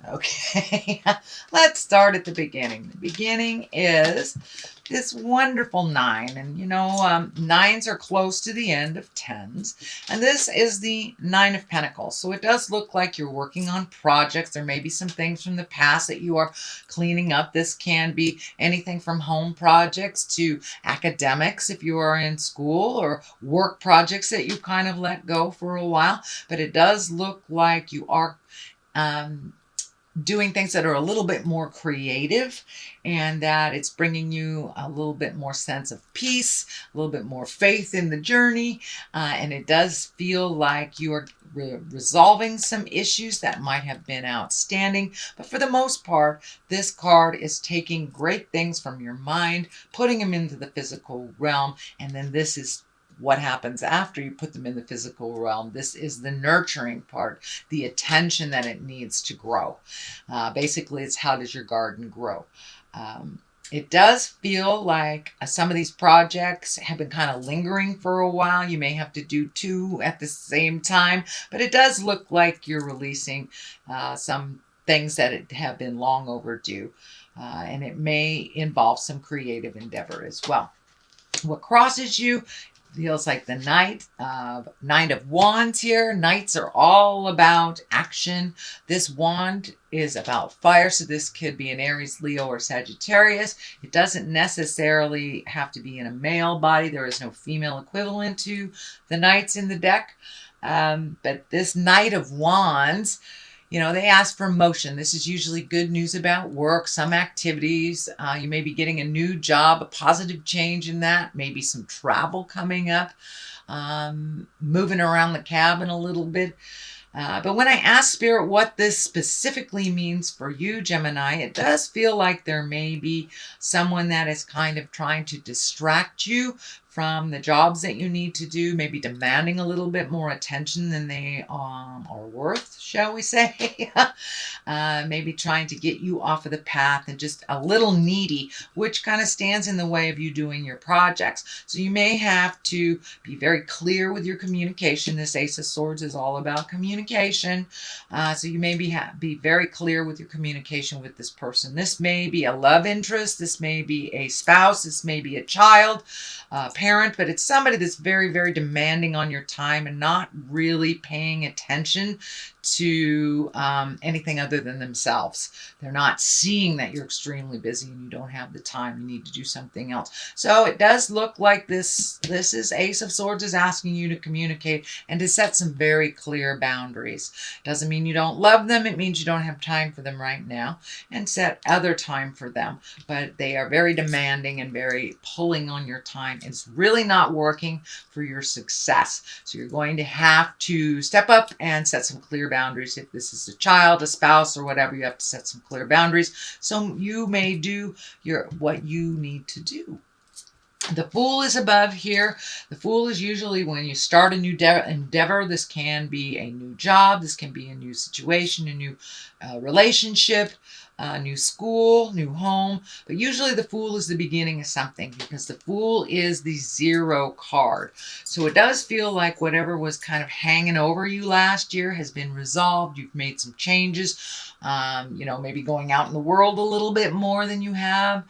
Okay, let's start at the beginning. The beginning is this wonderful nine, and nines are close to the end of tens, and this is the Nine of Pentacles. So it does look like you're working on projects. There may be some things from the past that you are cleaning up. This can be anything from home projects to academics if you are in school, or work projects that you kind of let go for a while. But it does look like you are um, doing things that are a little bit more creative, and that it's bringing you a little bit more sense of peace, a little bit more faith in the journey, and it does feel like you are resolving some issues that might have been outstanding. But for the most part, this card is taking great things from your mind, putting them into the physical realm, and then this is what happens after you put them in the physical realm. This is the nurturing part, the attention that it needs to grow. Basically, it's how does your garden grow? It does feel like some of these projects have been kind of lingering for a while. You may have to do two at the same time, but it does look like you're releasing some things that have been long overdue, and it may involve some creative endeavor as well. What crosses you feels like the Knight of Wands here. Knights are all about action. This wand is about fire, so this could be an Aries, Leo, or Sagittarius. It doesn't necessarily have to be in a male body. There is no female equivalent to the knights in the deck. But this Knight of Wands, they ask for motion. This is usually good news about work, some activities. You may be getting a new job, a positive change in that, maybe some travel coming up, moving around the cabin a little bit. But when I ask Spirit what this specifically means for you, Gemini, it does feel like there may be someone that is kind of trying to distract you from the jobs that you need to do, maybe demanding a little bit more attention than they are worth, shall we say. Maybe trying to get you off of the path and just a little needy, which kind of stands in the way of you doing your projects. So you may have to be very clear with your communication. This Ace of Swords is all about communication. So you may be very clear with your communication with this person. This may be a love interest. This may be a spouse. This may be a child, parent, but it's somebody that's very, very demanding on your time and not really paying attention to anything other than themselves. They're not seeing that you're extremely busy and you don't have the time. You need to do something else. So it does look like this is Ace of Swords is asking you to communicate and to set some very clear boundaries. Doesn't mean you don't love them. It means you don't have time for them right now, and set other time for them. But they are very demanding and very pulling on your time. It's really not working for your success. So you're going to have to step up and set some clear boundaries. If this is a child, a spouse, or whatever, you have to set some clear boundaries. So you may do what you need to do. The Fool is above here. The Fool is usually when you start a new endeavor. This can be a new job. This can be a new situation, a new relationship, new school, new home. But usually the Fool is the beginning of something, because the Fool is the 0 card. So it does feel like whatever was kind of hanging over you last year has been resolved. You've made some changes, maybe going out in the world a little bit more than you have.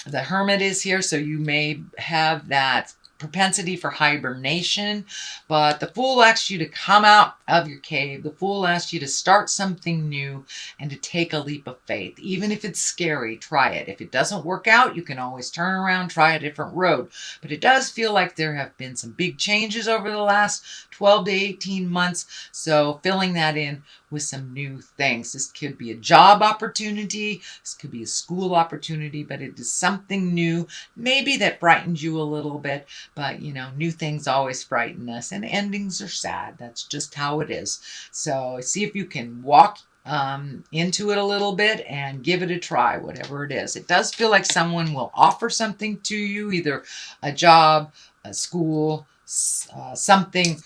The Hermit is here, so you may have that propensity for hibernation, but the Fool asks you to come out of your cave. The Fool asks you to start something new and to take a leap of faith. Even if it's scary, try it. If it doesn't work out, you can always turn around, try a different road. But it does feel like there have been some big changes over the last 12 to 18 months, so filling that in with some new things. This could be a job opportunity, this could be a school opportunity, but it is something new, maybe that frightens you a little bit. But new things always frighten us, and endings are sad. That's just how it is. So see if you can walk into it a little bit and give it a try, whatever it is. It does feel like someone will offer something to you, either a job, a school, something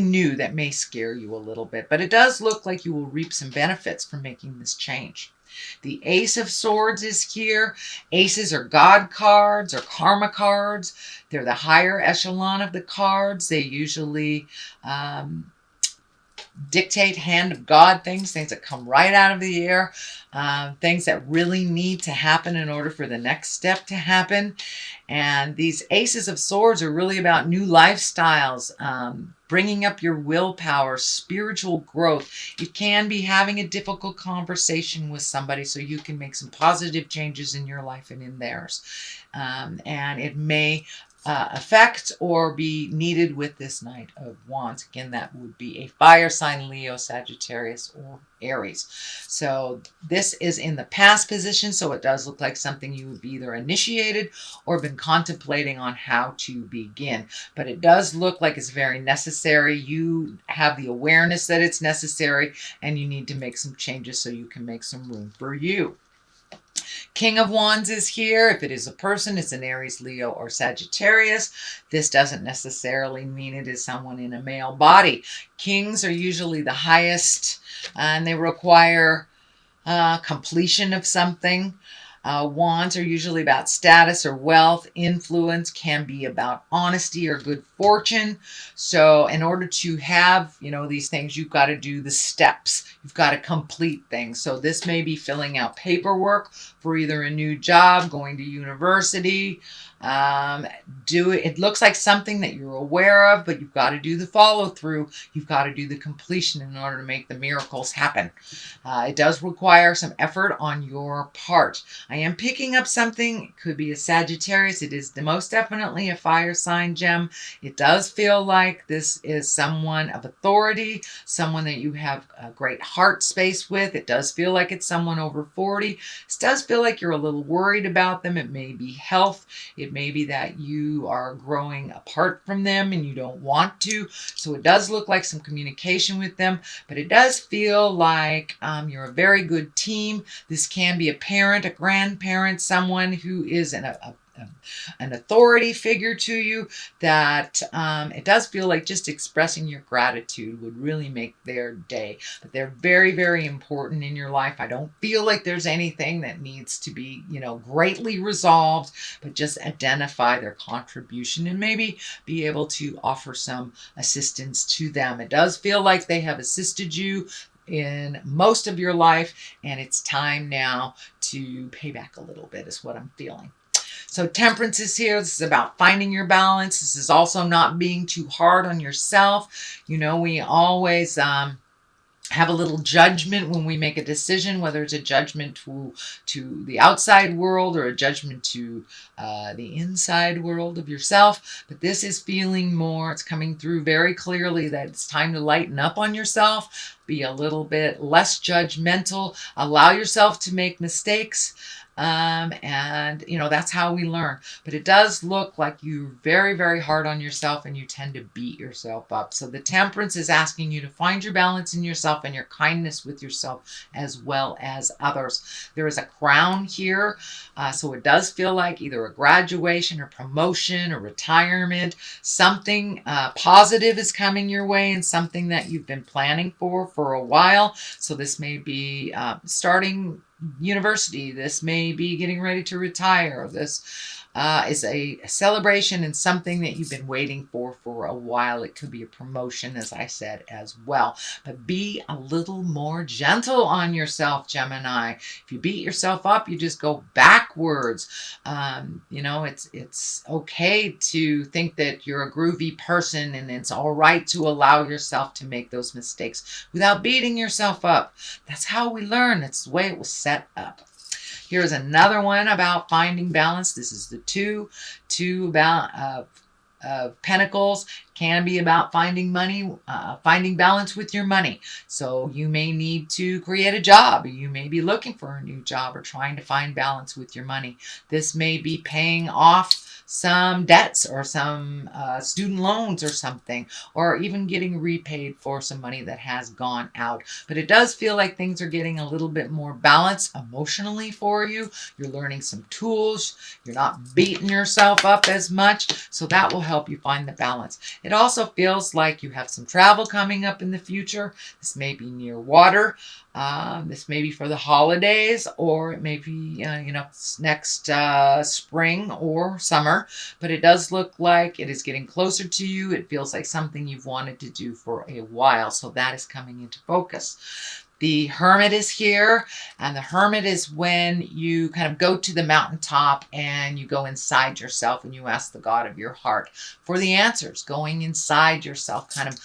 new that may scare you a little bit, but it does look like you will reap some benefits from making this change. The Ace of Swords is here. Aces are God cards or karma cards. They're the higher echelon of the cards. They usually dictate hand of God things that come right out of the air, things that really need to happen in order for the next step to happen. And these aces of swords are really about new lifestyles, bringing up your willpower, spiritual growth. You can be having a difficult conversation with somebody so you can make some positive changes in your life and in theirs. And it may affect or be needed with this Knight of Wands. Again, that would be a fire sign, Leo, Sagittarius, or Aries. So this is in the past position, so it does look like something you've either initiated or been contemplating on how to begin. But it does look like it's very necessary. You have the awareness that it's necessary, and you need to make some changes so you can make some room for you. King of Wands is here. If it is a person, it's an Aries, Leo, or Sagittarius. This doesn't necessarily mean it is someone in a male body. Kings are usually the highest, and they require completion of something. Wands are usually about status or wealth. Influence can be about honesty or good fortune. So in order to have, these things, you've got to do the steps. You've got to complete things. So this may be filling out paperwork for either a new job, going to university. It looks like something that you're aware of, but you've got to do the follow through. You've got to do the completion in order to make the miracles happen. It does require some effort on your part. I am picking up something. It could be a Sagittarius. It is most definitely a fire sign gem. It does feel like this is someone of authority, someone that you have a great heart space with. It does feel like it's someone over 40. It does feel like you're a little worried about them. It may be health. It may be that you are growing apart from them and you don't want to. So it does look like some communication with them, but it does feel like you're a very good team. This can be a parent, a grandparent, someone who is an authority figure to you, that it does feel like just expressing your gratitude would really make their day. But they're very, very important in your life. I don't feel like there's anything that needs to be, greatly resolved, but just identify their contribution and maybe be able to offer some assistance to them. It does feel like they have assisted you in most of your life, and it's time now to pay back a little bit is what I'm feeling. So Temperance is here. This is about finding your balance. This is also not being too hard on yourself. We always have a little judgment when we make a decision, whether it's a judgment to the outside world or a judgment to the inside world of yourself. But this is feeling more, it's coming through very clearly that it's time to lighten up on yourself, be a little bit less judgmental, allow yourself to make mistakes. And that's how we learn. But it does look like you're very, very hard on yourself and you tend to beat yourself up. So the Temperance is asking you to find your balance in yourself and your kindness with yourself as well as others. There is a crown here. So it does feel like either a graduation or promotion or retirement. Something positive is coming your way and something that you've been planning for a while. So this may be starting university. This may be getting ready to retire. This is a celebration and something that you've been waiting for a while. It could be a promotion, as I said, as well. But be a little more gentle on yourself, Gemini. If you beat yourself up, you just go backwards. It's okay to think that you're a groovy person, and it's all right to allow yourself to make those mistakes without beating yourself up. That's how we learn. That's the way it was set up. Here's another one about finding balance. This is the two about Pentacles. Can be about finding money, finding balance with your money. So you may need to create a job. You may be looking for a new job or trying to find balance with your money. This may be paying off some debts or some student loans or something, or even getting repaid for some money that has gone out. But it does feel like things are getting a little bit more balanced emotionally for you. You're learning some tools. You're not beating yourself up as much. So that will help you find the balance. It It also feels like you have some travel coming up in the future. This may be near water. This may be for the holidays, or it may be, next spring or summer. But it does look like it is getting closer to you. It feels like something you've wanted to do for a while. So that is coming into focus. The Hermit is here, and the Hermit is when you kind of go to the mountaintop and you go inside yourself and you ask the God of your heart for the answers, going inside yourself, kind of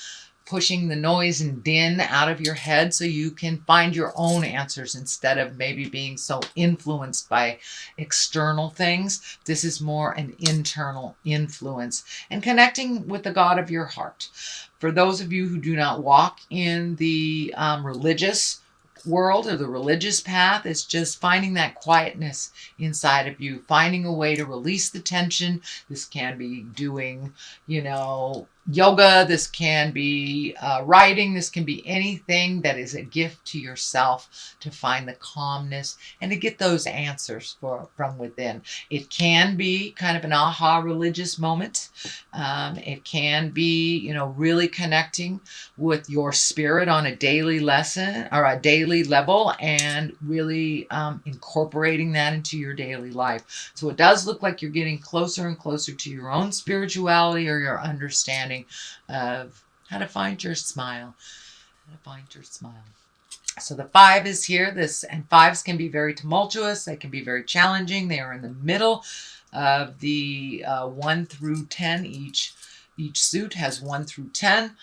pushing the noise and din out of your head so you can find your own answers instead of maybe being so influenced by external things. This is more an internal influence and connecting with the God of your heart. For those of you who do not walk in the religious world or the religious path, it's just finding that quietness inside of you, finding a way to release the tension. This can be doing, yoga. This can be writing. This can be anything that is a gift to yourself to find the calmness and to get those answers from within. It can be kind of an aha religious moment. It can be, really connecting with your spirit on a daily lesson or a daily level and really incorporating that into your daily life. So it does look like you're getting closer and closer to your own spirituality or your understanding of how to find your smile. So the 5 is here. And 5s can be very tumultuous. They can be very challenging. They are in the middle of the 1 through 10. Each suit has 1 through 10.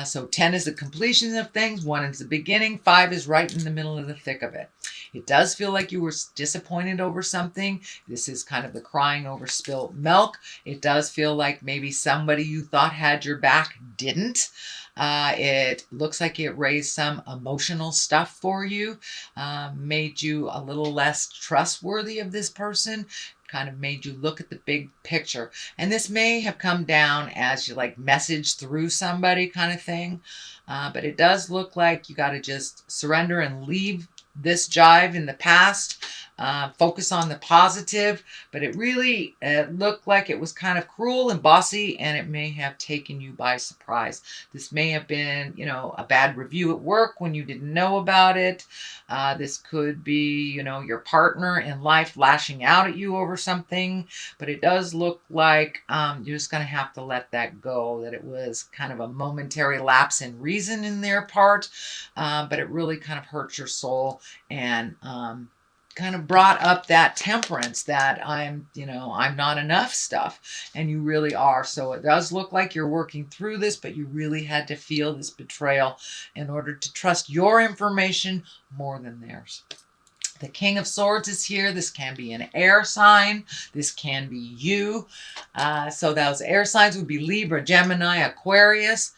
So 10 is the completion of things. 1 is the beginning. 5 is right in the middle of the thick of it. It does feel like you were disappointed over something. This is kind of the crying over spilt milk. It does feel like maybe somebody you thought had your back didn't. It looks like it raised some emotional stuff for you, made you a little less trustworthy of this person, kind of made you look at the big picture. And this may have come down as you message through somebody kind of thing. But it does look like you got to just surrender and leave this jive in the past. Focus on the positive, but it really looked like it was kind of cruel and bossy, and it may have taken you by surprise. This may have been, a bad review at work when you didn't know about it. This could be, your partner in life lashing out at you over something, but it does look like you're just going to have to let that go, that it was kind of a momentary lapse in reason in their part, but it really kind of hurt your soul and kind of brought up that temperance that I'm not enough stuff, and you really are. So it does look like you're working through this, but you really had to feel this betrayal in order to trust your information more than theirs. The King of Swords is here. This can be an air sign. This can be you. So those air signs would be Libra, Gemini, Aquarius.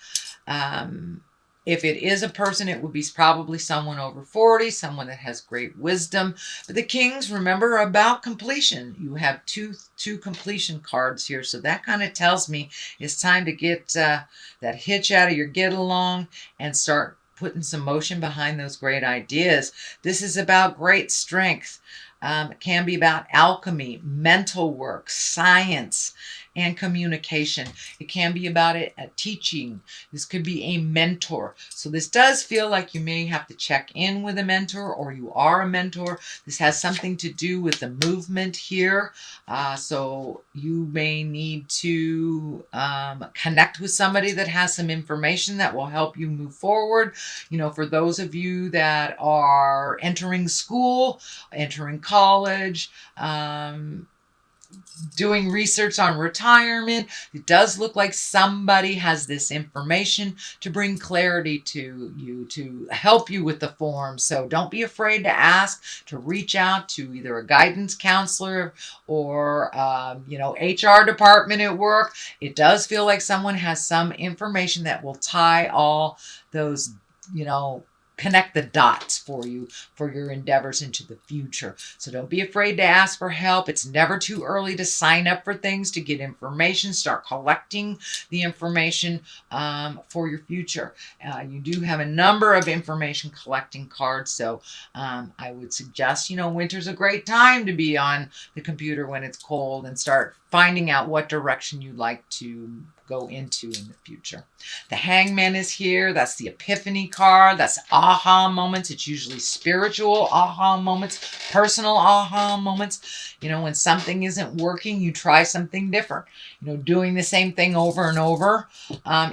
If it is a person, it would be probably someone over 40, someone that has great wisdom. But the Kings, remember, are about completion. You have two completion cards here. So that kind of tells me it's time to get that hitch out of your get along and start putting some motion behind those great ideas. This is about great strength. It can be about alchemy, mental work, science, and communication. It can be about teaching. This could be a mentor. So this does feel like you may have to check in with a mentor, or you are a mentor. This has something to do with the movement here. So you may need to connect with somebody that has some information that will help you move forward. For those of you that are entering school, entering college, doing research on retirement, it does look like somebody has this information to bring clarity to you, to help you with the form. So don't be afraid to ask, to reach out to either a guidance counselor or, HR department at work. It does feel like someone has some information that will tie all those, connect the dots for you for your endeavors into the future. So don't be afraid to ask for help. It's never too early to sign up for things, to get information, start collecting the information for your future. You do have a number of information collecting cards, so I would suggest, winter's a great time to be on the computer when it's cold and start finding out what direction you'd like to go into in the future. The Hangman is here. That's the Epiphany card. That's aha moments. It's usually spiritual aha moments, personal aha moments. When something isn't working, you try something different. Doing the same thing over and over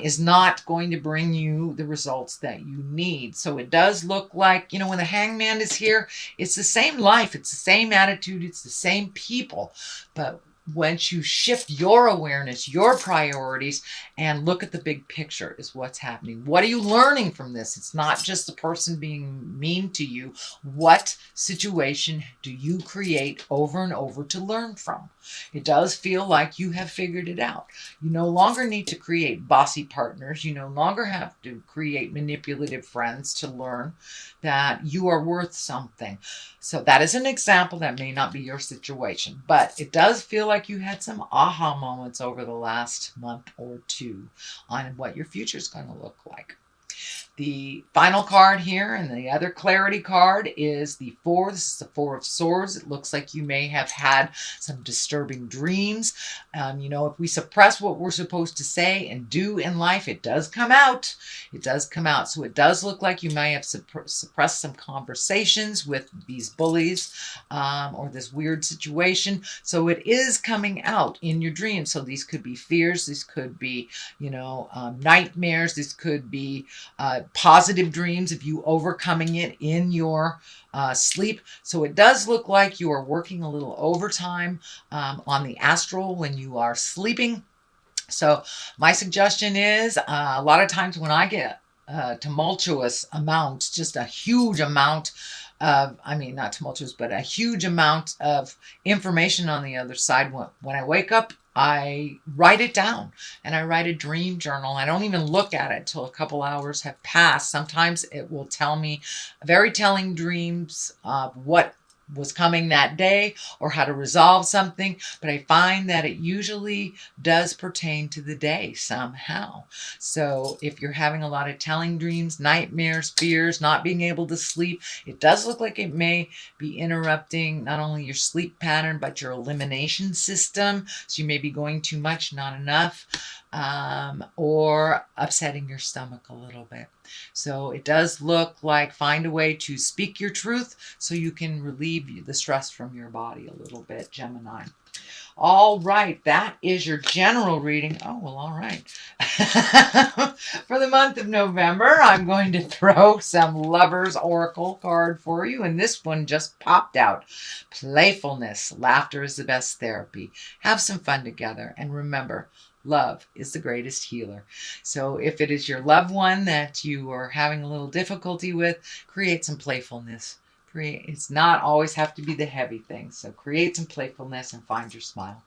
is not going to bring you the results that you need. So it does look like, when the Hangman is here, it's the same life, it's the same attitude, it's the same people, but once you shift your awareness, your priorities, and look at the big picture is what's happening. What are you learning from this? It's not just the person being mean to you. What situation do you create over and over to learn from? It does feel like you have figured it out. You no longer need to create bossy partners. You no longer have to create manipulative friends to learn that you are worth something. So that is an example. That may not be your situation, but it does feel like you had some aha moments over the last month or two on what your future is going to look like. The final card here and the other clarity card is the Four. This is the Four of Swords. It looks like you may have had some disturbing dreams. If we suppress what we're supposed to say and do in life, it does come out. It does come out. So it does look like you may have suppressed some conversations with these bullies or this weird situation. So it is coming out in your dreams. So these could be fears. These could be, nightmares. This could be positive dreams if you overcoming it in your sleep. So it does look like you are working a little overtime on the astral when you are sleeping. So my suggestion is a lot of times when I get tumultuous amounts, just a huge amount of, not tumultuous, but a huge amount of information on the other side. When I wake up, I write it down and I write a dream journal. I don't even look at it till a couple hours have passed. Sometimes it will tell me very telling dreams of what was coming that day or how to resolve something, but I find that it usually does pertain to the day somehow. So if you're having a lot of telling dreams, nightmares, fears, not being able to sleep, it does look like it may be interrupting not only your sleep pattern, but your elimination system. So you may be going too much, not enough, or upsetting your stomach a little bit. So it does look like find a way to speak your truth so you can relieve the stress from your body a little bit, Gemini. All right, that is your general reading. Oh, well, all right. For the month of November, I'm going to throw some Lovers Oracle card for you, and this one just popped out. Playfulness. Laughter is the best therapy. Have some fun together, and remember, love is the greatest healer. So if it is your loved one that you are having a little difficulty with, create some playfulness. It's not always have to be the heavy things. So create some playfulness and find your smile.